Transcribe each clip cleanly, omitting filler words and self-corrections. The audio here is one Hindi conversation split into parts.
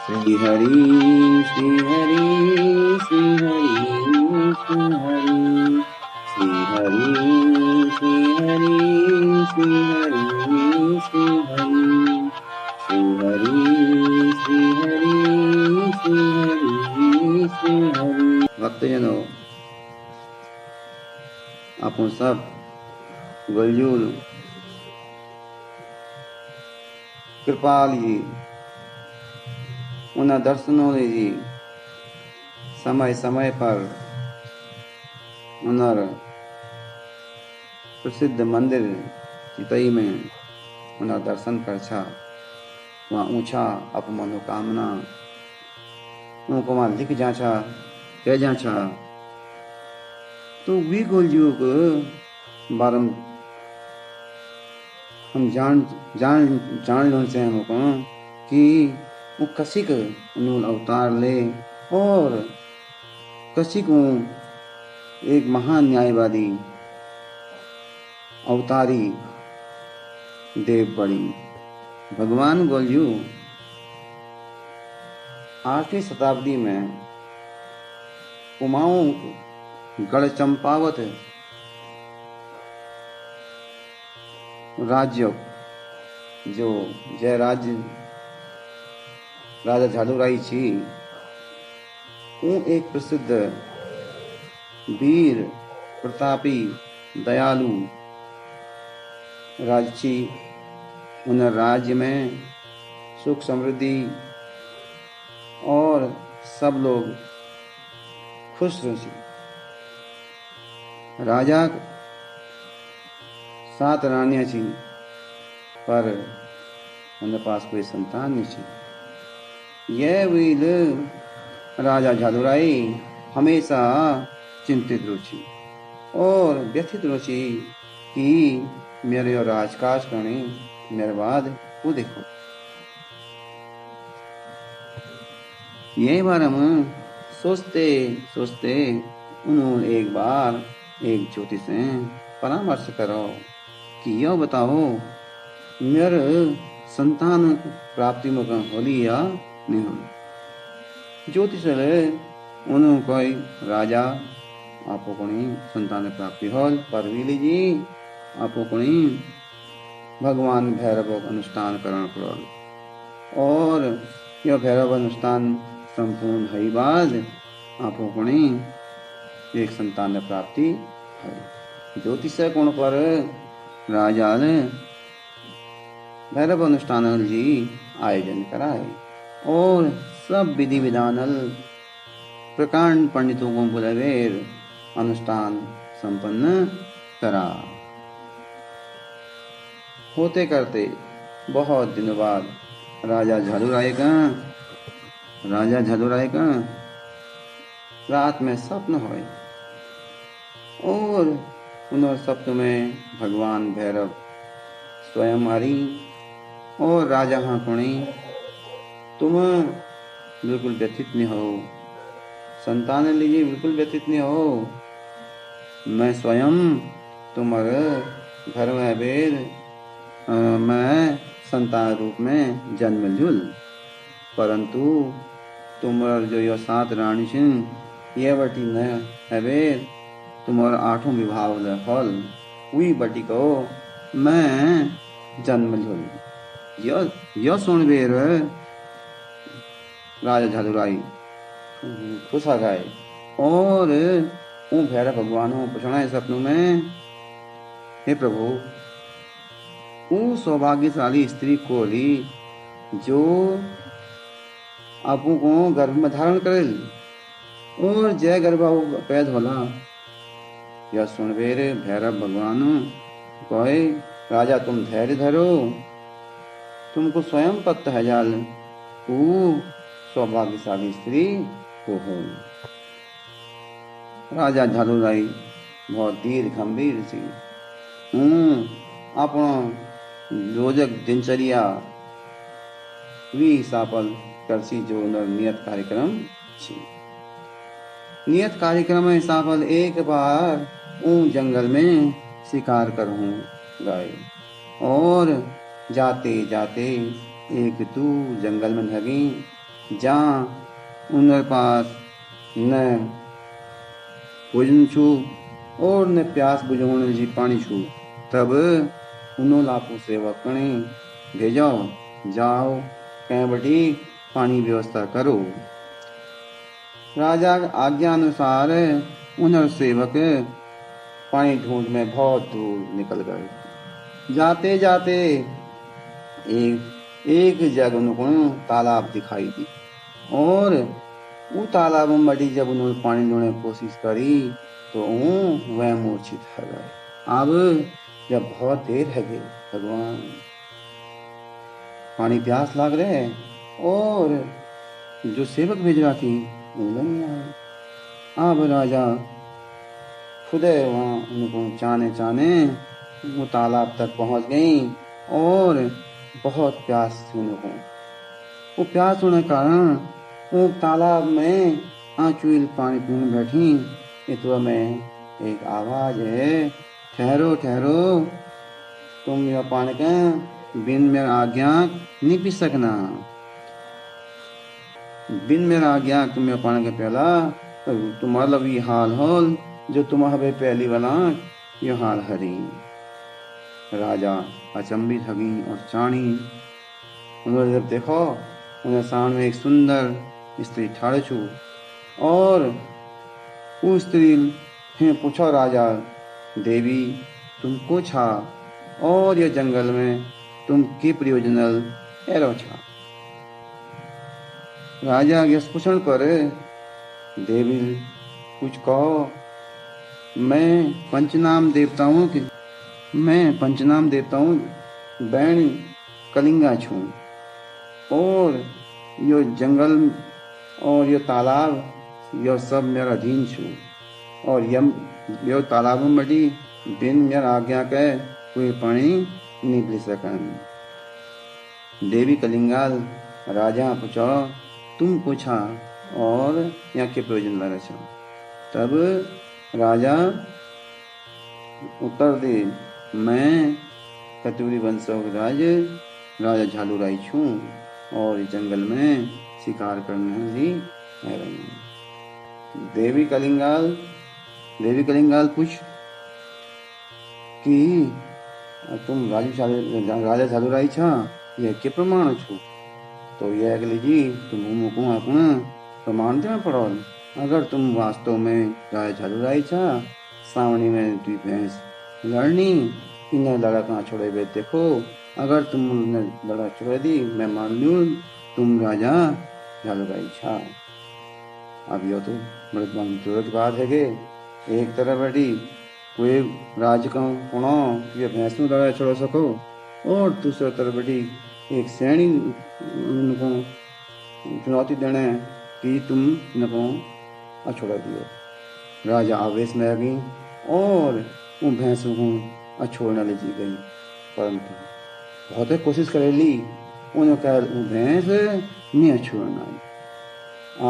श्री हरि श्री हरि श्री हरि श्री हरि श्री हरि श्री हरि श्री हरि श्री हरि श्री हरि श्री हरि श्री हरि श्री हरि। भक्तजनों, आप सब गलजूल कृपाल जी उन दर्शनों ने जी समय समय पर उनर प्रसिद्ध मंदिर चितई में उन दर्शन कर छा वहाँ ऊंचा अप मनोकामना उनको वहाँ लिख जा छा कह जा छा। तो वी गोलजू को बारम हम जान लो से हमको कि वो कसी को उन्होंने अवतार ले और कसी को एक महान न्यायवादी अवतारी देव बड़ी भगवान गोलजू 8वीं शताब्दी में कुमाऊं गढ़ चंपावत राज्य जो जय राज्य राजा झालुराई छी वो एक प्रसिद्ध वीर प्रतापी दयालु राजची उन राज्य में सुख समृद्धि और सब लोग खुश रही। राजा 7 रानियां थी पर उनके पास कोई संतान नहीं थी। यह वीर राजा झालुराई हमेशा चिंतित रुचि और व्यथित रुचि कि मेरे और राजकाज करने मेरे बाद वो देखो। यही बार हम सोचते सोचते उन्होंने एक बार एक ज्योतिष से परामर्श करो कि यह बताओ मेरे संतान प्राप्ति में होली या नहीं होली। ज्योतिष उन्होंने कोई राजा आपको कोनी संतान प्राप्ति होल पर विली जी आपको कोनी भगवान भैरव अनुष्ठान करना पड़ो और यह भैरव अनुष्ठान संपूर्ण है बाद आपको कोनी एक संतान प्राप्ति है। ज्योतिष कोण पर राजा ने भैरव अनुष्ठान जी आयोजन कराए और सब विधि विधान प्रकांड पंडितों को बुलावेर अनुष्ठान संपन्न करा। होते करते बहुत दिनों बाद राजा झालुराय का रात में स्वप्न हुए और उन स्वप्न में भगवान भैरव स्वयं आरी और राजा हाँ कुणी तुम बिल्कुल व्यथित नहीं हो, संतान लीजिए बिल्कुल व्यथित नहीं हो, मैं स्वयं तुम्हारे घर में वेद मैं संतान रूप में जन्म लूल परंतु तुम्हार जो यो 7 रानी छिन ये बटी न हवेर तुम्हार 8वां विवाह हल वही बटी को मैं जन्म लूल। यह सुन बेर राजा झालुराई खुश आ गए और वो भैरव भगवान को पूछना है सपनों में, हे प्रभु वो सौभाग्यशाली स्त्री को ली जो आपू को गर्भ में धारण करेल और जय गर्भा पैद होला। यह सुन बेरे भैरव भगवान कहे राजा तुम धैर्य धरो, तुमको स्वयं पता है जाल वो सौभाग्यशाली स्त्री को हो। राजा झालुराई बहुत दीर्घ गंभीर थी अपना रोजक दिनचर्या वी हिसाबल करसी जो नियत कार्यक्रम छी। नियत कार्यक्रम हिसाबल एक बार जंगल में शिकार करहूं गए और जाते जाते एक तू जंगल में लगी जहाँ उनके पास न भोजन छू और न प्यास बुझाने जी पानी छू। तब उन्होंने लापू सेवक कणे भेजाओ, जाओ कहीं बटी पानी व्यवस्था करो। राजा आज्ञा अनुसार उन्हें सेवक पानी ढूंढ में बहुत दूर निकल गए। जाते जाते एक जगह उनको तालाब दिखाई दी और वो तालाब में बटी जब उन्होंने पानी ढूंढने की कोशिश करी तो वह मूर्छित हो गए। अब जब बहुत देर है गई, भगवान पानी प्यास लग रहे और जो सेवक भेजा थी वो नहीं आए। अब राजा खुदे वहां उनको चाने चाने वो तालाब तक पहुंच गई और बहुत प्यास थी उनको। वो प्यास होने के कारण वो तालाब में आंचुल पानी पीने बैठी। इतना में एक आवाज है, ठहरो ठहरो, तुम यह पानी का बिन मेरा आज्ञा नहीं पी सकना। बिन मेरा आज्ञा तुम यह पानी का प्याला तो तुम्हारा भी हाल होल जो तुम्हारे पहली वाला ये हाल हरी। राजा अचंभित हगी और चाणी। उन्होंने जब देखो उन्हें सामने एक सुंदर स्त्री ठाड़े छू और उस स्त्री ने पूछा, राजा देवी तुमको छा और ये जंगल में तुम की प्रयोजनल एरो छा। राजा यस पूछण पर देवी कुछ कहो। मैं पंचनाम देवताओं बैण कलिंगा छू और यो जंगल और यो तालाब यो सब मेरा अधीन छू और यो तालाब में बटी बिन मेरा आज्ञा के कोई पानी नहीं पी सकन। देवी कलिंगाल राजा पूछो तुम पूछा और यहाँ के प्रयोजन लगा छो। तब राजा उत्तर दे, मैं कतूरी वंशों के राजा झालूराई छू और जंगल में शिकार करने ही आ रही हूँ। देवी कलिंगाल पूछ कि तुम राजा झालूराई छा यह के प्रमाण छू। तो यह अगली जी तुम मुको अपना प्रमाण देना पड़ो। अगर तुम वास्तव में राजा झालूराई छा सावनी में तुई भैंस लड़नी इन्हें लड़ा कहाँ छोड़े बे देखो। अगर तुम उन्हें लड़ा छोड़ दी मैं मान लूँ तुम राजा झालूराई छा। अब यो तो बड़ी जरूरत बात है कि एक तरफ बैठी कोई राज का कोणो ये भैंस ਨੂੰ लड़ा छोड़ सको और दूसरी तरफ बैठी एक सैनी उनको चुनौती देने कि तुम इनको अछोड़ा दियो। राजा आवेश में आ गई और उन भैंसों को अछोड़ने ले जी गई, परंतु बहुत कोशिश करेली उन्हें कहा वो भैंस नहीं अछोड़ना।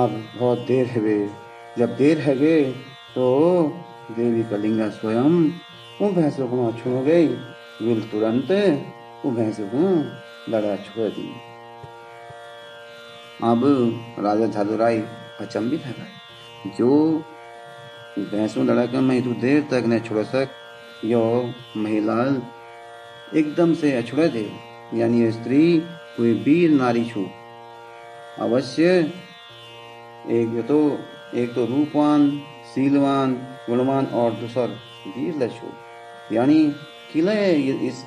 अब बहुत देर है वे, जब देर है गए तो देवी कलिंगा स्वयं उन भैंसों को छोड़ गई। विल तुरंत उन भैंसों को लड़ा छोड़ दी। अब राजा झालूराई अचंभित है जो भैंसों लड़ा कर मैं तो देर तक न छोड़ सक। यो महिला एकदम से अछुड़े थे, यानी ये स्त्री कोई वीर नारी छू अवश्य एक तो रूपवान शीलवान गुणवान और दूसर वीर लछू, यानी किले इस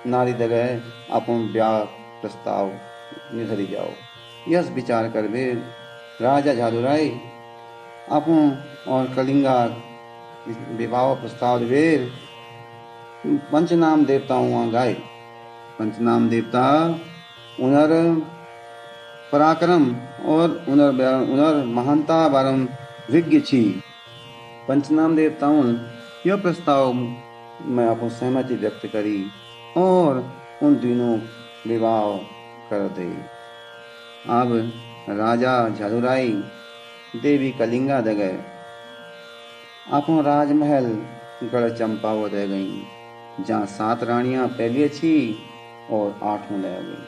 नारी जगह अपन ब्याह प्रस्ताव निधरी जाओ। यस विचार कर वे राजा झालूराई अपन और कलिंगा विवाह प्रस्ताव वेर पंचनाम देवताओं वहाँ गाय। पंचनाम देवता उनर पराक्रम और उनर महानता बारम विज्ञ छी। पंचनाम देवताओं यह प्रस्ताव में अपन सहमति व्यक्त करी और उन दिनों विवाह कर दे। अब राजा झालूराई देवी कलिंगा दे गए अपन राजमहल गढ़ चंपावत गई जहाँ 7 रानियां पहले छी और 8 ले गई।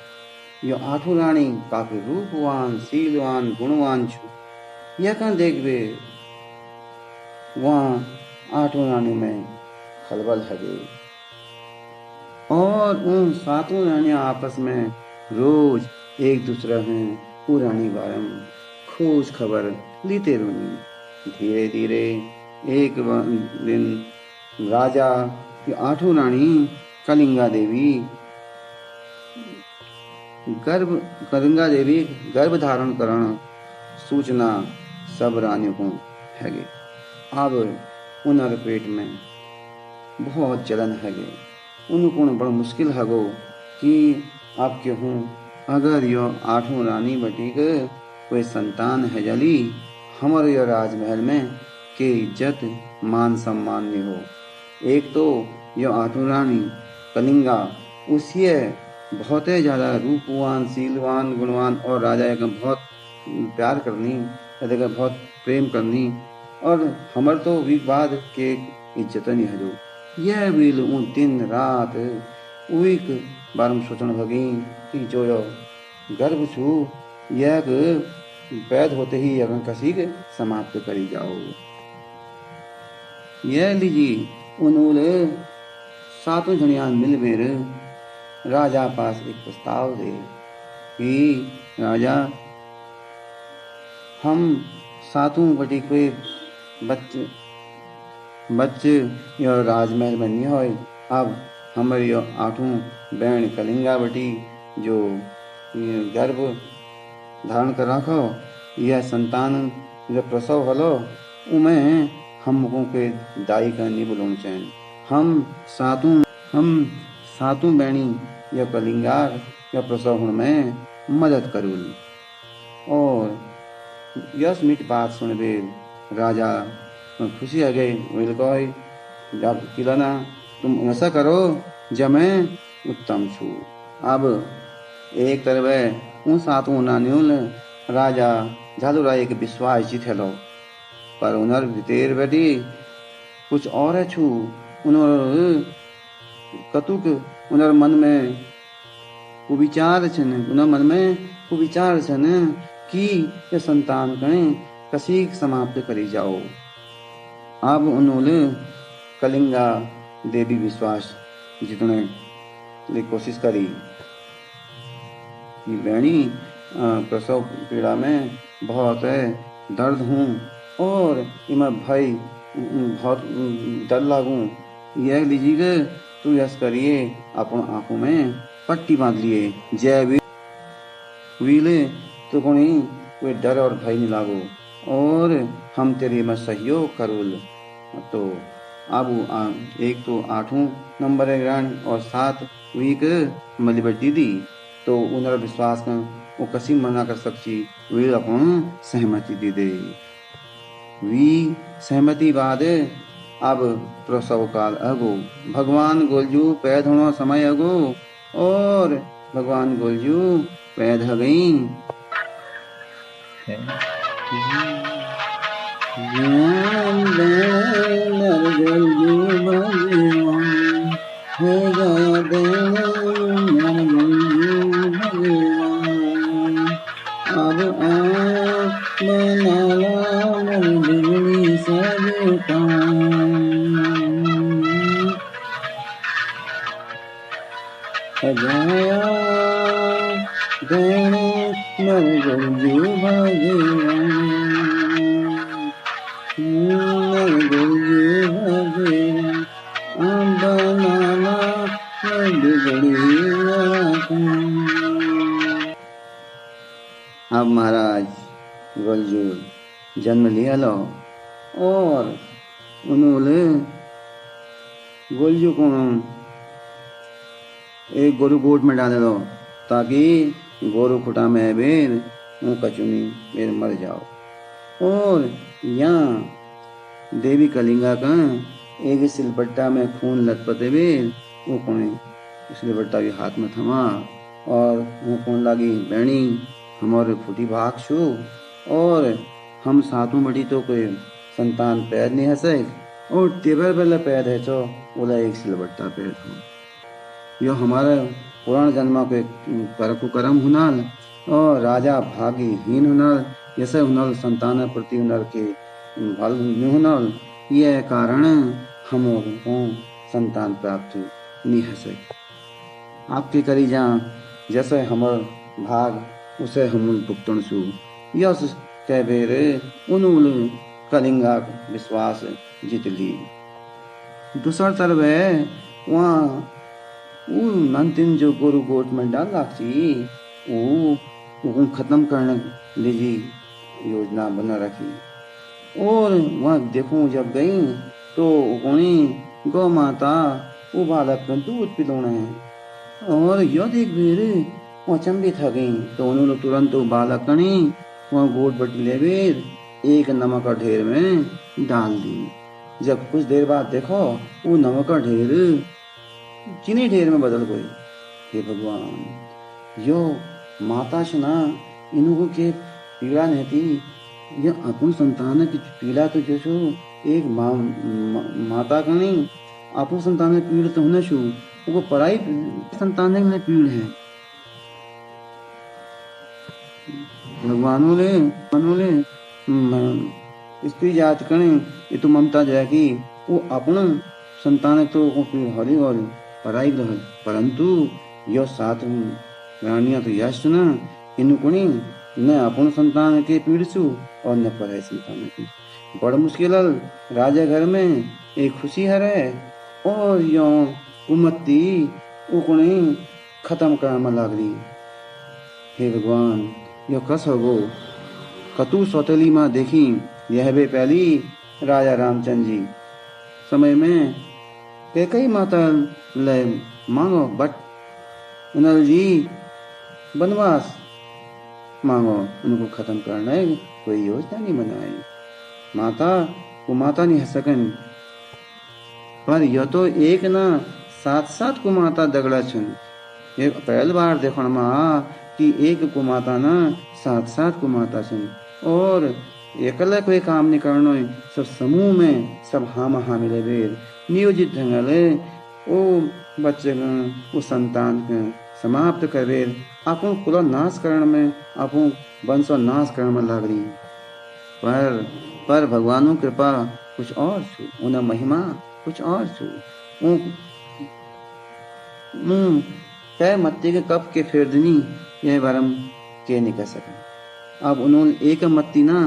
यो आठों रानी काफी रूपवान शीलवान गुणवान छु। यह कहाँ देखबे वहाँ आठों रानी में खलबल है और उन सातों रानियां आपस में रोज एक दूसरा हैं पुरानी बारम खोज खबर लेते रोनी। धीरे धीरे एक दिन राजा की आठों रानी कलिंगा देवी गर्भ धारण करण सूचना सब रानियों को हैगे। अब उनर पेट में बहुत जलन हैगे। उनको बड़ा मुश्किल हगो कि आप क्यों हूँ अगर यो आठों रानी बटी के कोई संतान है जली हमारे यो राजमहल में के इज्जत मान सम्मान नहीं हो। एक तो यो आठों रानी कलिंगा उसी बहुत ही ज़्यादा रूपवान शीलवान गुणवान और राजा का बहुत प्यार करनी का बहुत प्रेम करनी और हमार तो वी बाद के इज्जत नहीं है जो यह बिल दिन रात उक बारम सोचण लगी कि जो यो गर्भ छु यह पैद होते ही अगर कसी के समाप्त करी जाओ। यह लीजिए उन्होंने सातों जनियान मिल मेर राजा पास एक प्रस्ताव दे कि राजा हम सातों बटी कोई बच्चे यो राजमहल में नहीं होए। अब हमारे यो आठों बहन कलिंगा बटी जो गर्भ धारण कर रखो यह संतान जो प्रसव हलो उमें हमको के दाई का नहीं बोलना चाहिए। हम सातों बहनी या कलिंगार या प्रसव होने में मदद करूल। और यस मिट बात सुनबे राजा खुशी आ गई विल कही जब किलाना तुम ऐसा करो जब मैं उत्तम छु। अब एक तरह उन सातों नानियों राजा झालू राय के विश्वास जीतेलो पर उनर भीतर बैठी कुछ और है छु। उन्होंने कतुक उनर मन में कुविचार छन उनर मन में कुविचार छन कि ये संतान कने कसी समाप्त करी जाओ। अब उन्होंने कलिंगा देवी विश्वास जितने लिए कोशिश करी कि बहनी प्रसव पीड़ा में बहुत दर्द हूँ और इमा भाई बहुत डर लागू यह लीजिए तू यस करिए अपन आंखों में पट्टी बांध लिए जय वीले तो कोई डर और भय नहीं लागो और हम तेरे में सहयोग करूल। तो अब एक तो आठों नंबर ग्रांड और 7 वीक मलिबटी दी तो उनका विश्वास कर वो कसी मना कर सकती वे अपन सहमति दे दे। वी सहमति बाद अब प्रसव काल अगो भगवान गोलजू पैद होना समय अगो और भगवान गोलजू पैद हो गई। अब महाराज गोलजू जन्म लिया लो और उन्होंने गोलजू को एक गोरु गोट में डाले दो ताकि गोरु खुटा में बेर कचुनी बेर मर जाओ। और यहाँ देवी कलिंगा का एक सिलबट्टा में खून लथपथे बेर वो कोने सिलबट्टा भी हाथ में थमा और वो कौन लगी बहनी हमारे फुटी भाग छू और हम सातों बड़ी तो कोई संतान पैद नहीं हंसे और तेबर बेला पैद है चो ओला एक सिलबट्टा पैद हो यो हमारा पुराण जन्म के परकु कर्म हुनल और राजा भाग्यहीन हुनल ऐसे हुनल संतान प्रति हुनल के भल हुनल यह कारण हम को संतान प्राप्त नहीं है सके आपके करी जा जैसे हमर भाग उसे हम भुगतन सु यस कह बेरे उनुल कलिंगा विश्वास जीत ली दूसर तरफ है वहाँ वो नंतिन जो गोरु गोट में डाल लाची वो खत्म करने लीजी योजना बना रखी और वहाँ देखूं जब गई तो उन्होंने गौ माता वो बालक का दूध पिलाना है और यह देख बेरे वो अचंभित हो गई तो उन्होंने तुरंत वो बालक कने वहाँ गोट बटी ले बेर एक नमक का ढेर में डाल दी जब कुछ देर बाद देखो वो नमक का ढेर चीनी ढेर में बदल गई हे भगवान यो माता सुना इनको के पीड़ा नहीं थी यह अपन संतान की पीड़ा तो जो एक माता का नहीं अपन संतान की पीड़ा तो होना शू वो पराई संतान में पीड़ है भगवानों ने स्त्री जात कने ये तो ममता जाएगी वो अपना संतान तो वो पीड़ हरी और पराई रह परंतु यो सात रानियां तो यश ना इनको न अपन संतान के पीड़ छू और न पराई संतान की बड़ मुश्किल राजा घर में एक खुशी है और यो उम्मती उकने खत्म करने लग रही हे भगवान यो कस होगो कतु सौतेली माँ देखी यह बे पहली राजा रामचंद्र जी समय में कई माता ले मांगो बट उनल जी वनवास मांगो उनको खत्म करना है कोई योजना नहीं बनाई माता वो माता नहीं हंस सकन पर यह तो एक ना सात सात को माता दगड़ा छन ये पहली बार देखो माँ कि एक को माता ना सात सात को माता छन और एकला कोई काम नहीं करना है सब समूह में सब हाँ मिले बेर नियोजित ढंगले ओ बच्चे वो संतान के समाप्त कर बेर आपको कुल नाश करने में आपको वंश नाश करने में लग रही पर भगवानों कृपा कुछ और छू उन्हें महिमा कुछ और छू तय मत्ती के कप के फेरदनी यह बारम के नहीं कर सका अब उन्होंने एक मत्ती ना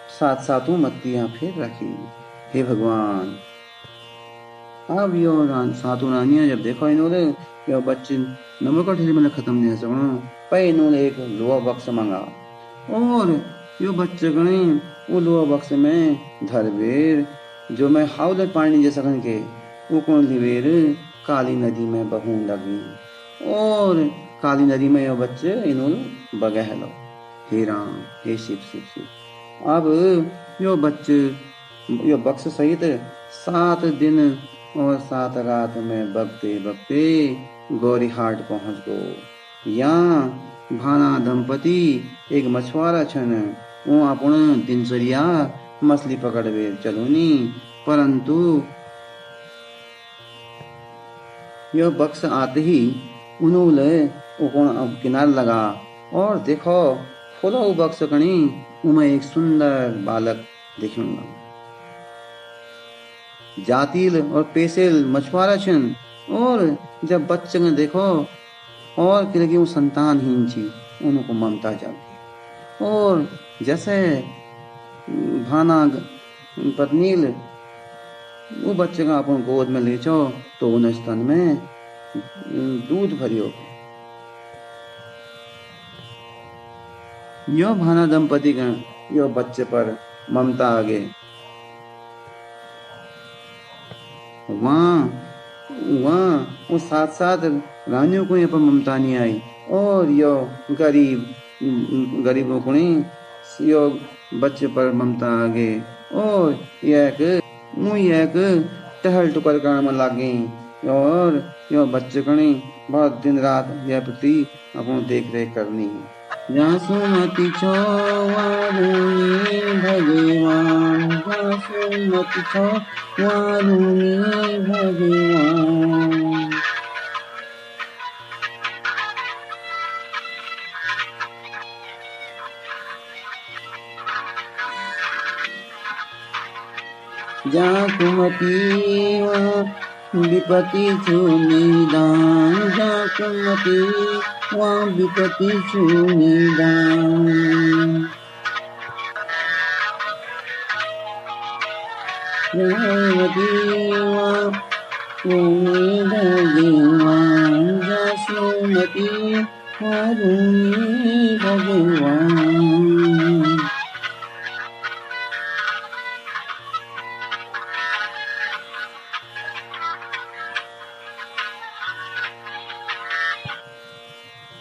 सात सातों मत्तियां फिर रखी हे भगवान अब यो सातों रानियां जब देखो इन्होंने यो बच्चे नमक ढेर में खत्म नहीं है सकना पर इन्होंने एक लोहा बक्स मांगा और यो बच्चे गणे वो लोहा बक्स में धरबेर जो मैं हाउलत पानी जैसा के वो कौन लिवेर काली नदी में बहूं लगी और काली नदी में यो बच्चे इन्होंने बगह लो हे राम हे शिव शिव शिव अब यो बच्चे यो बक्स सहित 7 दिन और 7 रात में बगते बगते गौरी हाट पहुंच गो यहाँ भाना दंपति एक मछुआरा छन वो अपना दिनचर्या मछली पकड़वे चलोनी परंतु यह बक्स आते ही उन्होंने किनार लगा और देखो खोला वो बक्स कणी उमें एक सुंदर बालक देखूंगा जातिल और पेसेल मछुआरा छन और जब बच्चे ने देखो और कि लगी वो संतानहीन छी उनको ममता जागी और जैसे भाना पत्नील वो बच्चे का अपन गोद में ले जाओ तो उन स्तन में दूध भरियो यो भाना दंपति का यो बच्चे पर ममता आ गए वहाँ वो 7 रानियों को यहाँ पर ममता नहीं आई और यो गरीबों को नहीं यो बच्चे पर ममता आ गए और एक टहल टुकल करने में लग गई और यो बच्चे को नहीं बहुत दिन रात यह प्रति अपने देख रेख करनी जासुमति छो वारुणी भगवान जासुमति छो वारुणी भगवान जहाँ कुमति वहाँ विपत्ति छु निदान, जहाँ कुमति वहाँ विपत्ति छु निदान। कुमति वहाँ भूमि भगवान, जहाँ सुमति वहाँ भूमि भगवान।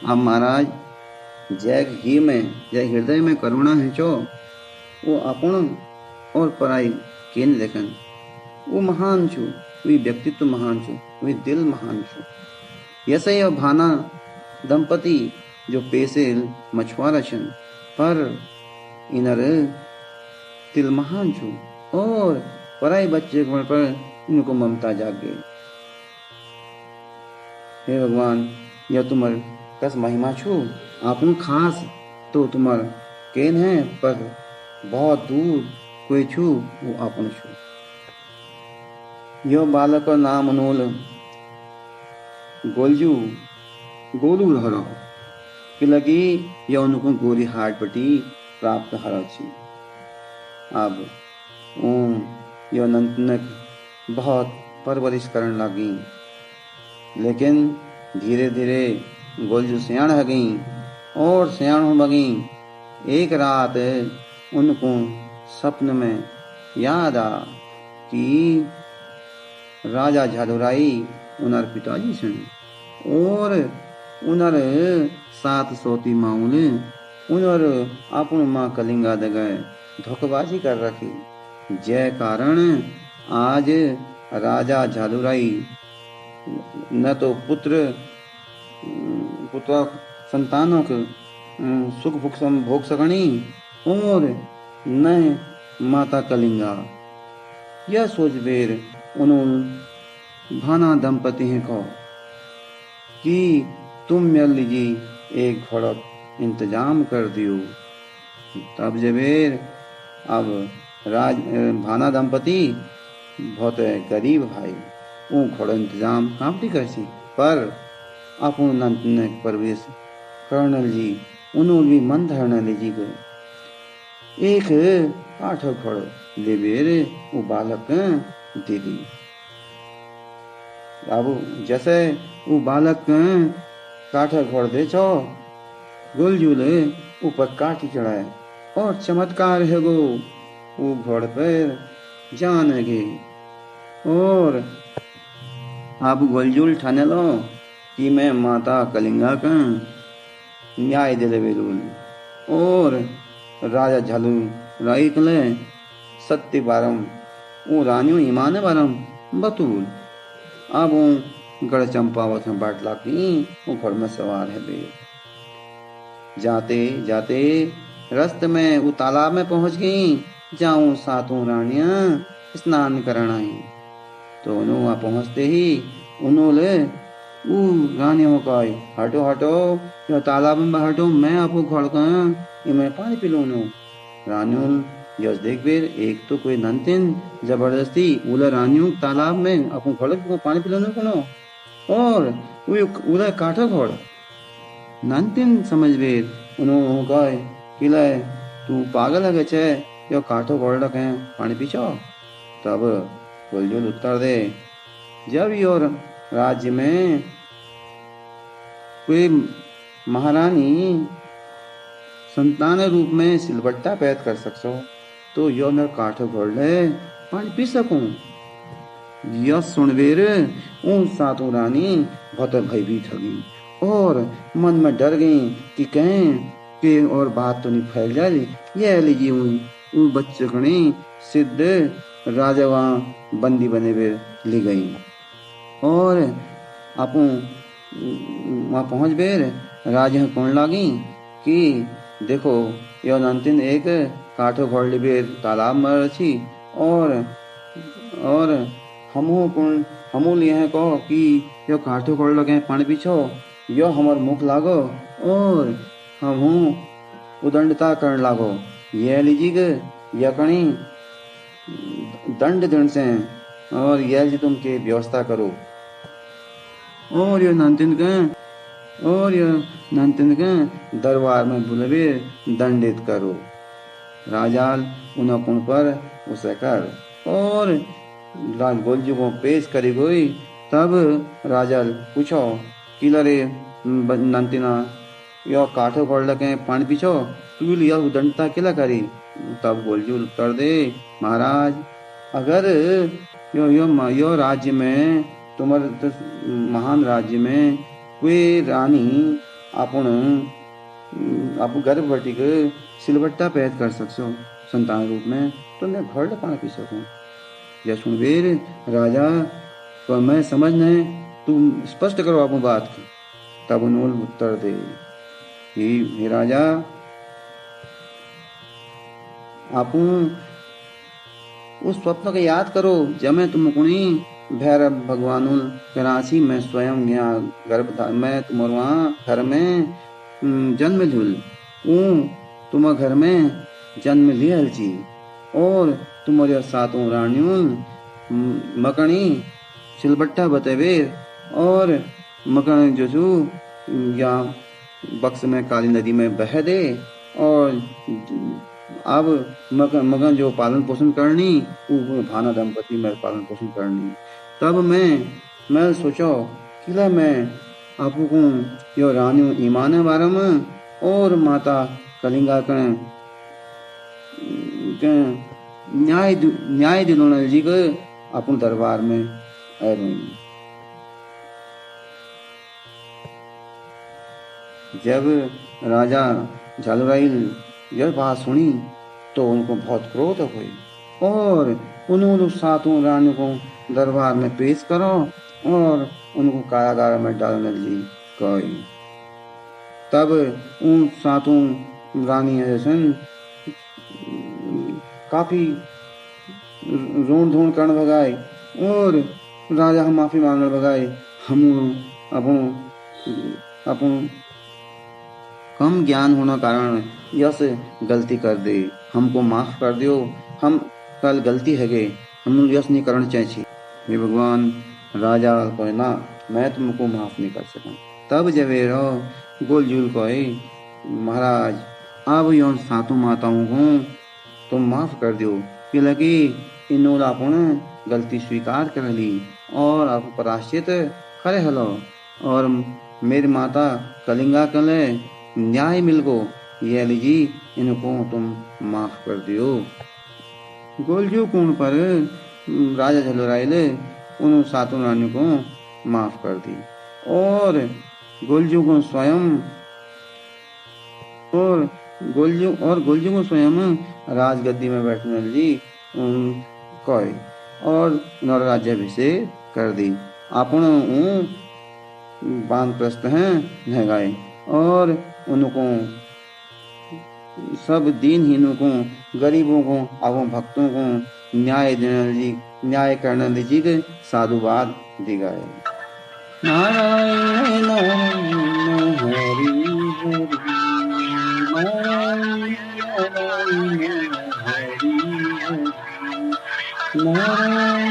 अब महाराज जैग ही में, जय हृदय में करुणा है चो, वो अपन और पराई केन देखन। वो महान छु, वे व्यक्तित्व महान छु, वे दिल महान छु। यसे यह भाना दंपति जो पेशेल मछुआरा छन, पर इनर दिल महान छु और पराई बच्चे पर इनको ममता जाग गई। हे भगवान, यह तुम्हार कस महिमा छु, आपन खास तो तुम्हार केन है, पर बहुत दूर कोई छु वो आपन छु। यो बालक का नाम अनोल गोलजू गोलू हरो कि लगी यह उनको गोरी हाट पटी प्राप्त हरा छी। अब यो नंतनक बहुत परवरिश करने लगी, लेकिन धीरे धीरे गोलजू सियाण हो गई और सियाण हो गई। एक रात उनको सपन में याद आ कि राजा झालुराई उनर पिताजी सन और उनर 7 सोती माउल उनर अपन माँ कलिंगा दगे धोखेबाजी कर रखी। जय कारण आज राजा झालुराई न तो पुत्र संतानों के सुख भोग सकनी और न माता कलिंगा। यह सोच बेर उन्होंने भाना दंपति हैं कहो कि तुम मेरे लिए एक घोड़ा इंतजाम कर दियो। तब जबेर अब भाना दंपति बहुत गरीब भाई वो घोड़ा इंतजाम कामटी करसी, पर अपन नंतन परवेश कर्नल जी उन्होंने भी मन धरना ले जी गए। एक काठ घोड़ो ले बेर वो बालक दे दी। अब जैसे वो बालक काठ घोड़ दे छो, गोलजूल ऊपर काठी चढ़ाए और चमत्कार है वो घोड़ पर जान गे। और अब गोलजूल ठाने लो कि मैं माता कलिंगा का न्याय दिले बेलूल और राजा झालुराई कले सत्य बारम वो रानियों ईमान बारम बतूल। अब वो गढ़ चंपावत में बाट लागी वो घोड़ में सवार है बे। जाते जाते रास्ते में वो तालाब में पहुंच गई, जाऊं 7 रानियां स्नान करना आई। तो उन्होंने वहां पहुंचते ही उन्होंने रानियों का हटो हटो यो तालाब में हटो, मैं आपको घोड़ का मैं पानी पी लूं। रानियों यस देख बेर एक तो कोई नंतिन जबरदस्ती उला रानियों तालाब में अपन घोड़ को पानी पिलाने को और वो उला काठा घोड़ नंतिन समझ बेर उन्होंने कहा कि ले तू पागल है छे, यो काठो घोड़ रखे पानी पीछो। तब गोलजूल उत्तर दे, जब योर राज्य में कोई महारानी संतान रूप में सिलबट्टा पैद कर सकसो तो यो मैं काठो घोड़ ले पानी पी सकूं। यह सुनवेर उन 7 रानी बहुत भयभीत हो गई और मन में डर गई कि कहें कि और बात तो नहीं फैल जाए। ये लीजिए वो बच्चे कने सिद्ध राजा वहाँ बंदी बने बेर ली गई और आपू वहाँ पहुँच बेर राजा कौन लागी कि देखो यो नंतिन एक काठो घोड़ ली बेर तालाब में रची और हमू लिए कहो कि यो काठो घोड़ लगे पानी पीछो, यो हमार मुख लागो और हमू उदंडता करने लागो। ये लीजिए यकणी दंड दंड से और यह जी तुम के व्यवस्था करो और यो नंतिन के दरबार में बुलवे दंडित करो। राजाल उन पर उसे कर और राज गोलजू को पेश करी गई। तब राजाल पूछो किलरे नंतिना यो काठो पड़ लगे पानी पीछो तू लिया दंडता किला करी। तब गोलजू उत्तर दे महाराज अगर यो राज्य में तुम्हारे तो महान राज्य में कोई रानी अपन आप गर्भवती के सिलबट्टा पैद कर सकसो संतान रूप में तो मैं घर पानी पी सकूं। यह सुनवीर राजा तो मैं समझ नहीं तुम स्पष्ट करो आप बात की। तब उन्होंने उत्तर दे हे राजा आप उस स्वप्न को याद करो जब मैं तुमको भैरव भगवान कराची में स्वयं यहाँ गर्भ मैं तुम्हारे वहाँ घर में जन्म लूल तुम घर में जन्म लिया जी और तुम्हारे सातों रानियों मकनी सिलबट्टा बतेवे और मकन जो छू या बक्स में काली नदी में बह दे और अब मगन जो पालन पोषण करनी वो भाना दंपति में पालन पोषण करनी। तब मैं सोचो किला मैं आपको यो रानियों ईमान बारम और माता कलिंगा के न्याय दिलोनल जी के अपन दरबार में आए। जब राजा झालुराइल यह बात सुनी तो उनको बहुत क्रोध हुई और उन्होंने सातों रानियों को दरबार में पेश करो और उनको कारागार में डालने ली गई। तब उन सातों रानी जैसन काफी रोन धोन करने भगाए और राजा हम माफी मांगने भगाए हम अपन कम ज्ञान होना कारण यस गलती कर दे हमको माफ कर दियो हम कल गलती है गए हम यस नहीं करना चाहिए। हे भगवान राजा को ना मैं तुमको माफ नहीं कर सका। तब जब गोलजूल को महाराज अब यौन सातों माताओं को तुम माफ कर दियो कि लगी इन्होंने अपन गलती स्वीकार कर ली और आप प्राश्चित करे हलो और मेरी माता कलिंगा कले न्याय मिल गो ये लीजी इनको तुम माफ कर दियो। गोलजू कुंड पर राजा झलुराइल उन सातों रानियों को माफ कर दी और गोलजू को स्वयं राजगद्दी में बैठने ली कोई और राज्याभिषेक कर दी। अपन बानप्रस्थ हैं नहगाए और उनको सब दीनहीनों को गरीबों को एवं भक्तों को न्याय करने जी के साधुवाद दी गए। नारायण नारायण हरि हरि नारायण हरि हरि नारायण